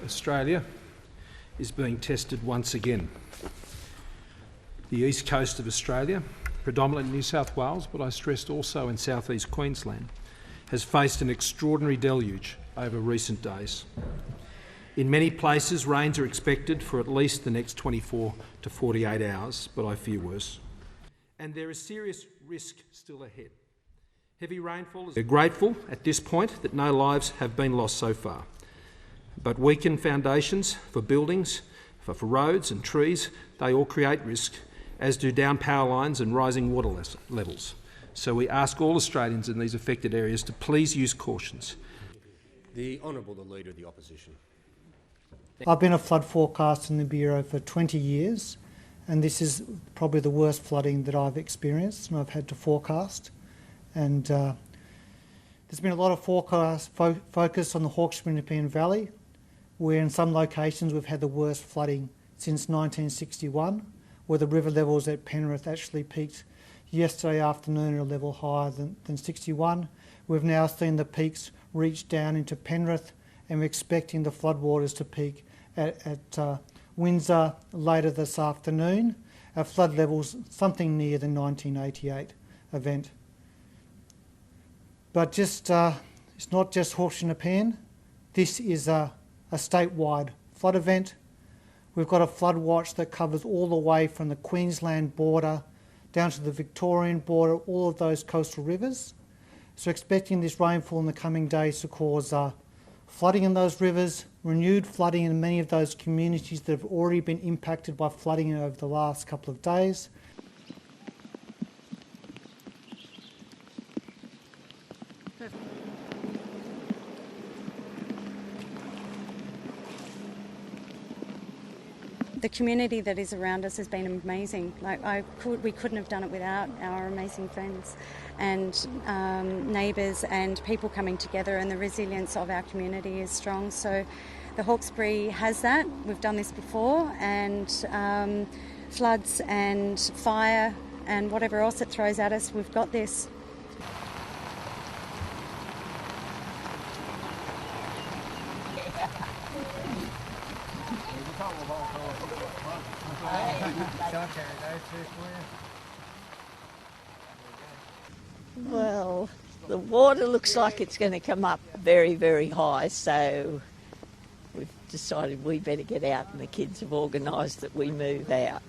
Australia is being tested once again. The east coast of Australia, predominantly New South Wales, but I stressed also in southeast Queensland, has faced an extraordinary deluge over recent days. In many places, rains are expected for at least the next 24 to 48 hours, but I fear worse. And there is serious risk still ahead. Heavy rainfall is... We're grateful at this point that no lives have been lost so far. But weakened foundations for buildings, for roads and trees, they all create risk, as do down power lines and rising water levels. So we ask all Australians in these affected areas to please use cautions. The Honourable the Leader of the Opposition. I've been a flood forecaster in the Bureau for 20 years, and this is probably the worst flooding that I've experienced and I've had to forecast. And there's been a lot of focus on the Hawkesbury-Nepean Valley, where in some locations we've had the worst flooding since 1961, where the river levels at Penrith actually peaked yesterday afternoon at a level higher than 61. We've now seen the peaks reach down into Penrith, and we're expecting the floodwaters to peak at Windsor later this afternoon at flood levels something near the 1988 event. But it's not just Hawkesbury-Nepean. This is a statewide flood event. We've got a flood watch that covers all the way from the Queensland border down to the Victorian border, all of those coastal rivers. So expecting this rainfall in the coming days to cause flooding in those rivers, renewed flooding in many of those communities that have already been impacted by flooding over the last couple of days. The community that is around us has been amazing. We couldn't have done it without our amazing friends and neighbours and people coming together, and the resilience of our community is strong. So the Hawkesbury has that. We've done this before, and floods and fire and whatever else it throws at us, we've got this. Well, the water looks like it's going to come up very, very high, so we've decided we better get out, and the kids have organised that we move out.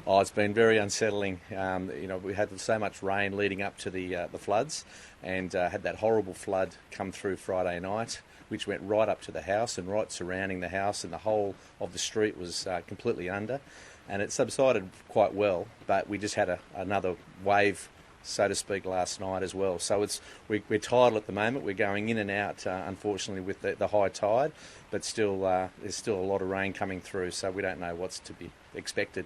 Oh, it's been very unsettling. We had so much rain leading up to the floods, and had that horrible flood come through Friday night, which went right up to the house and right surrounding the house, and the whole of the street was completely under. And it subsided quite well, but we just had another wave, so to speak, last night as well. So we're tidal at the moment. We're going in and out, unfortunately, with the high tide, but still there's still a lot of rain coming through, so we don't know what's to be expected.